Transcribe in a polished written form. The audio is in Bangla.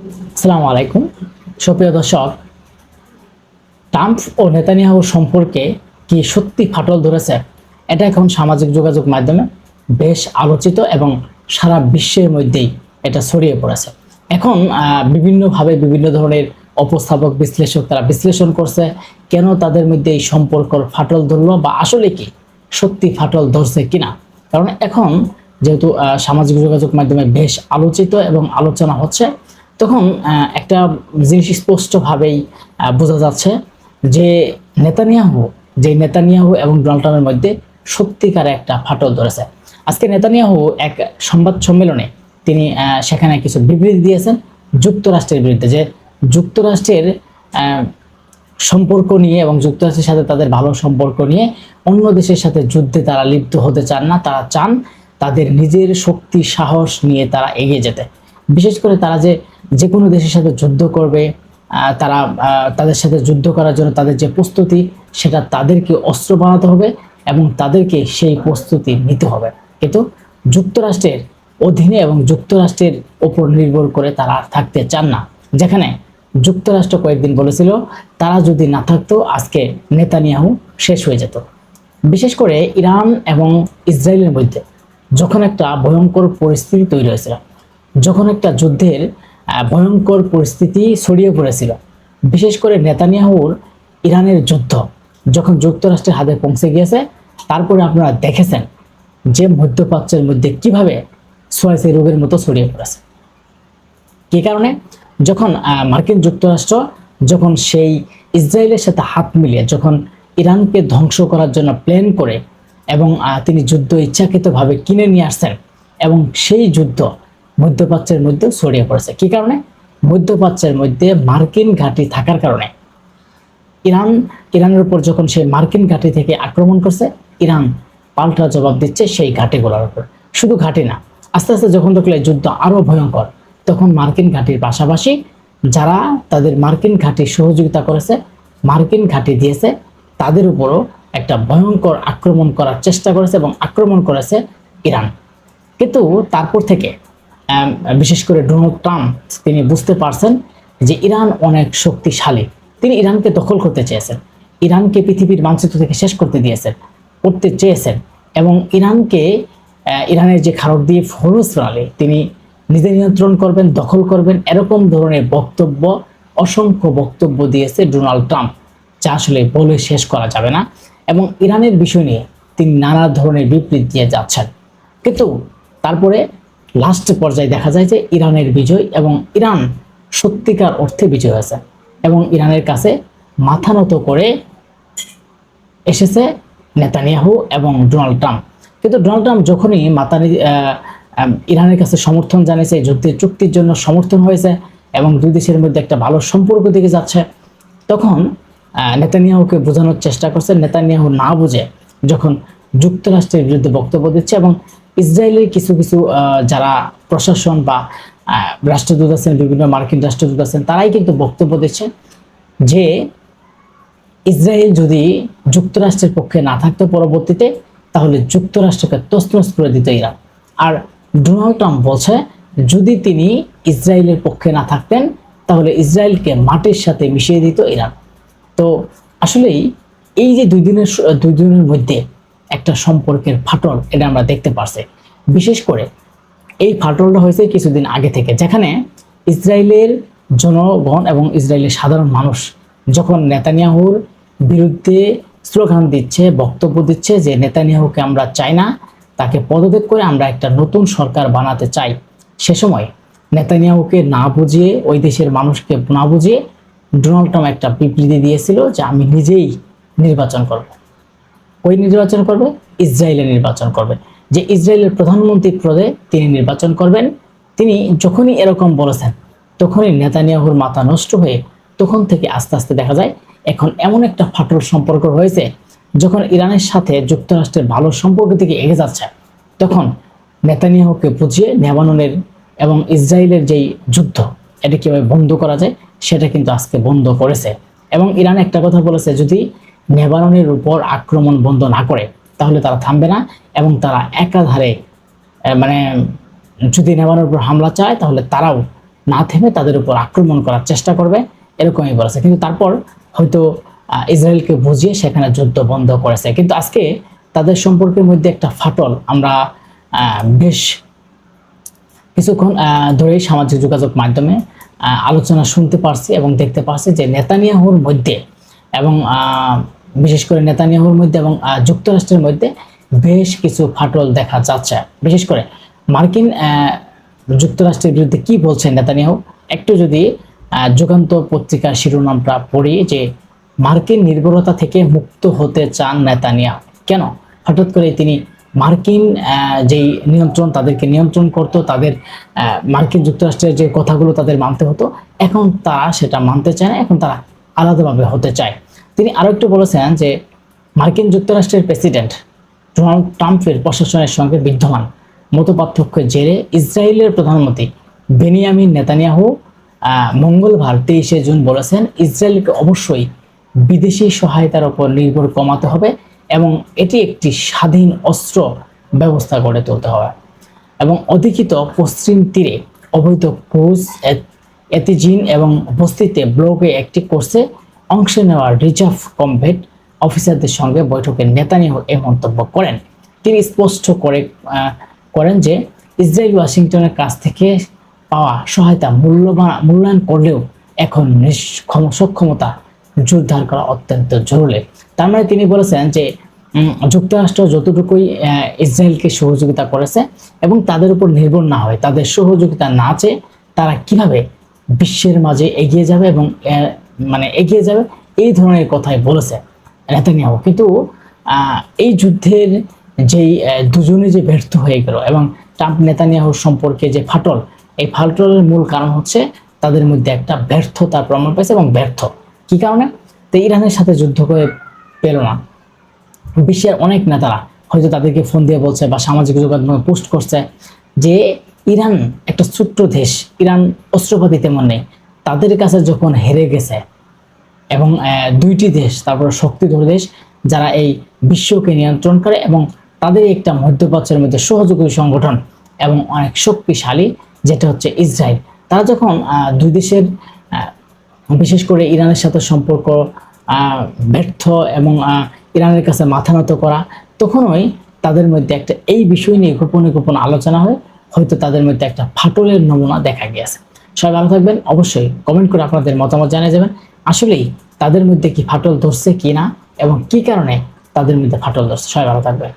আসসালামু আলাইকুম সুপ্রিয় দর্শক, ট্রাম্প ও নেতানিয়াহু সম্পর্কে কি সত্যি ফাটল ধরেছে? এটা এখন সামাজিক যোগাযোগ মাধ্যমে বেশ আলোচিত এবং সারা বিশ্বের মধ্যেই এটা ছড়িয়ে পড়েছে। এখন বিভিন্নভাবে বিভিন্ন ধরনের উপস্থাপক বিশ্লেষক তারা বিশ্লেষণ করছে কেন তাদের মধ্যে এই সম্পর্কর ফাটল ধরলো বা আসলে কি সত্যি ফাটল ধরছে কিনা। কারণ এখন যেহেতু সামাজিক যোগাযোগ মাধ্যমে বেশ আলোচিত এবং আলোচনা হচ্ছে, তখন একটা জিনিস স্পষ্টভাবেই বোঝা যাচ্ছে যে নেতানিয়াহু এবং ডোনাল্ড ট্রাম্পের মধ্যে সত্যিকার একটা ফাটল ধরেছে। আজকে নেতানিয়াহু এক সংবাদ সম্মেলনে তিনি সেখানে কিছু বিবৃতি দিয়েছেন যুক্তরাষ্ট্রের বিরুদ্ধে, যে যুক্তরাষ্ট্রের সম্পর্ক নিয়ে এবং যুক্তরাষ্ট্রের সাথে তাদের ভালো সম্পর্ক নিয়ে অন্য দেশের সাথে যুদ্ধে তারা লিপ্ত হতে চান না। তারা চান তাদের নিজের শক্তি সাহস নিয়ে তারা এগিয়ে যেতে। বিশেষ করে তারা যে কোনো দেশের সাথে যুদ্ধ করবে, তারা তাদের সাথে যুদ্ধ করার জন্য তাদের যে প্রস্তুতি, সেটা তাদেরকে অস্ত্র বানাতে হবে এবং তাদেরকে সেই প্রস্তুতি নিতে হবে। কিন্তু যুক্তরাষ্ট্রের অধীনে এবং যুক্তরাষ্ট্রের ওপর নির্ভর করে তারা থাকতে চান না। যেখানে যুক্তরাষ্ট্র কয়েকদিন বলেছিল তারা যদি না থাকতো আজকে নেতানিয়াহু শেষ হয়ে যেত। বিশেষ করে ইরান এবং ইসরায়েলের মধ্যে যখন একটা ভয়ঙ্কর পরিস্থিতি তৈরি হয়েছিল, যখন একটা যুদ্ধের ভয়ঙ্কর পরিস্থিতি ছড়িয়ে পড়েছিল, বিশেষ করে নেতানিয়াহুর ইরানের যুদ্ধ যখন যুক্তরাষ্ট্রের হাতে পৌঁছে গিয়েছে, তারপরে আপনারা দেখেছেন যে মধ্যপ্রাচ্যের মধ্যে কিভাবে সোয়াইসি রোগের মতো ছড়িয়ে পড়েছে। কি কারণে? যখন মার্কিন যুক্তরাষ্ট্র যখন সেই ইসরায়েলের সাথে হাত মিলিয়ে যখন ইরানকে ধ্বংস করার জন্য প্ল্যান করে এবং তিনি যুদ্ধ ইচ্ছাকৃতভাবে কিনে নিয়ে আসছেন এবং সেই যুদ্ধ মধ্যপ্রাচ্যের মধ্যে ছড়িয়ে পড়েছে। কি কারণে? মধ্যপ্রাচ্যের মধ্যে মার্কিন ঘাঁটি থাকার কারণে। ইরানের উপর যখন সেই মার্কিন ঘাঁটি থেকে আক্রমণ করছে, ইরান পাল্টা জবাব দিচ্ছে সেই ঘাঁটিগুলোর উপর। শুধু ঘাঁটি না, আস্তে আস্তে যখন দেখলে যুদ্ধ আরো ভয়ঙ্কর, তখন মার্কিন ঘাঁটির পাশাপাশি যারা তাদের মার্কিন ঘাঁটি সহযোগিতা করেছে, মার্কিন ঘাঁটি দিয়েছে, তাদের উপরও একটা ভয়ঙ্কর আক্রমণ করার চেষ্টা করেছে এবং আক্রমণ করেছে ইরান। কিন্তু তারপর থেকে বিশেষ করে ডোনাল্ড ট্রাম্প তিনি বুঝতে পারছেন যে ইরান অনেক শক্তিশালী। তিনি ইরানকে দখল করতে চেয়েছেন, ইরানকে পৃথিবীর মানচিত্র থেকে শেষ করতে চেয়েছেন এবং ইরানের যে খারদ্বীপ হরমুজ প্রণালী তিনি নিজে নিয়ন্ত্রণ করবেন, দখল করবেন, এরকম ধরনের অসংখ্য বক্তব্য দিয়েছে ডোনাল্ড ট্রাম্প, যা আসলে বলে শেষ করা যাবে না। এবং ইরানের বিষয় নিয়ে তিনি নানা ধরনের বিবৃতি দিয়ে যাচ্ছেন। কিন্তু তারপরে লাস্ট পর্যায়ে দেখা যায় যে ইরানের বিজয় এবং ইরান সত্যিকার অর্থে বিজয় হয়েছে এবং ইরানের কাছে মাথা নত করে এসেছে নেতানিয়াহু এবং ডোনাল্ড ট্রাম্প। কিন্তু ডোনাল্ড ট্রাম্প যখনই ইরানের কাছে সমর্থন জানিয়েছে, যুদ্ধের চুক্তির জন্য সমর্থন হয়েছে এবং দুই দেশের মধ্যে একটা ভালো সম্পর্ক দিকে যাচ্ছে, তখন নেতানিয়াহুকে বোঝানোর চেষ্টা করছে। নেতানিয়াহু না বুঝে যখন যুক্তরাষ্ট্রের বিরুদ্ধে বক্তব্য দিচ্ছে এবং ইসরায়েলের কিছু যারা প্রশাসন বা রাষ্ট্রদূত আছেন, বিভিন্ন মার্কিন রাষ্ট্রদূত আছেন, তারাই কিন্তু বক্তব্য দিচ্ছে যে ইসরায়েল যদি যুক্তরাষ্ট্রের পক্ষে না থাকতো পরবর্তীতে, তাহলে যুক্তরাষ্ট্রকে তছনছ করে দিত ইরান। আর ডোনাল্ড ট্রাম্প বলছে যদি তিনি ইসরায়েলের পক্ষে না থাকতেন, তাহলে ইসরায়েলকে মাটির সাথে মিশিয়ে দিত ইরান। তো আসলেই এই যে দুই দিনের মধ্যে একটা সম্পর্কের ফাটল, এটা আমরা দেখতে পারছি। বিশেষ করে এই ফাটলটা হয়েছে কিছুদিন আগে থেকে, যেখানে ইসরায়েলের জনগণ এবং ইসরায়েলের সাধারণ মানুষ যখন নেতানিয়াহুর বিরুদ্ধে স্লোগান দিচ্ছে, বক্তব্য দিচ্ছে যে নেতানিয়াহুকে আমরা চাই না, তাকে পদত্যাগ করে আমরা একটা নতুন সরকার বানাতে চাই, সে সময় নেতানিয়াহুকে না বুঝিয়ে, ওই দেশের মানুষকে না বুঝিয়ে ডোনাল্ড ট্রাম্প একটা বিবৃতি দিয়েছিল যে আমি নিজেই নির্বাচন করব। ওই নির্বাচন করবে, ইসরায়েলের নির্বাচন করবে, যে ইসরায়েলের প্রধানমন্ত্রী পদে তিনি নির্বাচন করবেন। তিনি যখনই এরকম বলেছেন, তখনই নেতানিয়াহুর মাথা নষ্ট হয়ে তখন থেকে আস্তে আস্তে দেখা যায় এখন এমন একটা ফাটল সম্পর্ক হয়েছে, যখন ইরানের সাথে যুক্তরাষ্ট্রের ভালো সম্পর্ক থেকে এগিয়ে যাচ্ছে, তখন নেতানিয়াহুকে বুঝিয়ে লেবাননের এবং ইসরায়েলের যেই যুদ্ধ, এটা কিভাবে বন্ধ করা যায় সেটা কিন্তু আজকে বন্ধ করেছে। এবং ইরান একটা কথা বলেছে, যদি লেবাননের উপর আক্রমণ বন্ধ না করে তাহলে তারা থামবে না এবং তারা একাধারে মানে যদি লেবাননের উপর হামলা চায় তাহলে তারাও না থেমে তাদের উপর আক্রমণ করার চেষ্টা করবে, এরকমই বলেছে। কিন্তু তারপর হয়তো ইসরায়েলকে বুঝিয়ে সেখানে যুদ্ধ বন্ধ করেছে। কিন্তু আজকে তাদের সম্পর্কের মধ্যে একটা ফাটল আমরা বেশ কিছুক্ষণ ধরেই সামাজিক যোগাযোগ মাধ্যমে আলোচনা শুনতে পারছি এবং দেখতে পারছি যে নেতানিয়াহুর মধ্যে এবং বিশেষ করে নেতানিয়াহুর মধ্যে এবং যুক্তরাষ্ট্রের মধ্যে বেশ কিছু ফাটল দেখা যাচ্ছে। বিশেষ করে মার্কিন যুক্তরাষ্ট্রের বিরুদ্ধে কি বলছেন নেতানিয়াহু, একটু যদি যুগান্তর পত্রিকার শিরোনামটা পড়ি যে মার্কিন নির্ভরতা থেকে মুক্ত হতে চান নেতানিয়াহু। কেন হঠাৎ করে তিনি মার্কিন যেই নিয়ন্ত্রণ, তাদেরকে নিয়ন্ত্রণ করতো, তাদের মার্কিন যুক্তরাষ্ট্রের যে কথাগুলো তাদের মানতে হতো, এখন তারা সেটা মানতে চায় না, এখন তারা আলাদাভাবে হতে চায়। তিনি আরো একটু বলেছেন যে মার্কিন যুক্তরাষ্ট্রের প্রেসিডেন্ট ডোনাল্ড ট্রাম্পের প্রশাসনের সঙ্গে বিদ্যমান মতপার্থক্যের জেরে ইসরায়েলের প্রধানমন্ত্রী বেনিয়ামিন নেতানিয়াহু মঙ্গলবার 23শে জুন বলেছেন ইসরায়েলকে অবশ্যই বিদেশি সহায়তার উপর নির্ভর কমাতে হবে এবং এটি একটি স্বাধীন অস্ত্র ব্যবস্থা গড়ে তুলতে হবে এবং অধিকৃত পশ্চিম তীরে অবৈধ ক্রুজ এতিজিন এবং বস্তিতে ব্লকে একটি কোর্সে অংশ নেওয়া রিজার্ভ কমব্যাট অফিসারদের সঙ্গে বৈঠকে নেতানিয়াহু এই মন্তব্য করেন। তিনি স্পষ্ট করেন যে ইসরায়েল ওয়াশিংটনের কাছ থেকে পাওয়া সহায়তা মূল্যায়ন করলেও এখন সক্ষমতা জোরদার করা অত্যন্ত জরুরি। তার মানে তিনি বলেছেন যে যুক্তরাষ্ট্র যতটুকুই ইসরায়েলকে সহযোগিতা করেছে এবং তাদের উপর নির্ভর না হয়, তাদের সহযোগিতা না চেয়ে তারা কিভাবে বিশ্বের মাঝে এগিয়ে যাবে এবং এগিয়ে যাবে, এই ধরনের কথাই বলেছে নেতানিয়াহু। কিন্তু এই যুদ্ধের যেই দুজনে যে ব্যর্থ হয়ে গেল এবং ট্রাম্প নেতানিয়াহুর সম্পর্কে যে ফাটল, এই ফাটলের মূল কারণ হচ্ছে তাদের মধ্যে একটা ব্যর্থতার প্রমাণ পেয়েছে। এবং ব্যর্থ কি কারণে? তো ইরানের সাথে যুদ্ধ করে পেল না। বিশ্বের অনেক নেতারা হয়তো তাদেরকে ফোন দিয়ে বলছে বা সামাজিক যোগাযোগ পোস্ট করছে যে ইরান একটা ছোট্ট দেশ, ইরান অস্ত্রপাতি তেমন নেই, তাদের কাছে যখন হেরে গেছে এবং দুইটি দেশ, তারপর শক্তিধর দেশ যারা এই বিশ্বকে নিয়ন্ত্রণ করে এবং তাদের একটা মধ্যপ্রাচ্যের মধ্যে সহযোগী সংগঠন এবং অনেক শক্তিশালী যেটা হচ্ছে ইসরায়েল, তারা যখন দুই দেশের বিশেষ করে ইরানের সাথে সম্পর্ক ব্যর্থ এবং ইরানের কাছে মাথা নত করা, তখনই তাদের মধ্যে একটা এই বিষয় নিয়ে গোপনে গোপনে আলোচনা হয়, হয়তো তাদের মধ্যে একটা ফাটলের নমুনা দেখা গিয়েছে। সবাই ভালো থাকবেন, অবশ্যই কমেন্ট করে আপনাদের মতামত জানিয়ে যাবেন আসলেই তাদের মধ্যে কি ফাটল ধরছে কি না এবং কি কারণে তাদের মধ্যে ফাটল ধরছে। সবাই ভালো থাকবেন।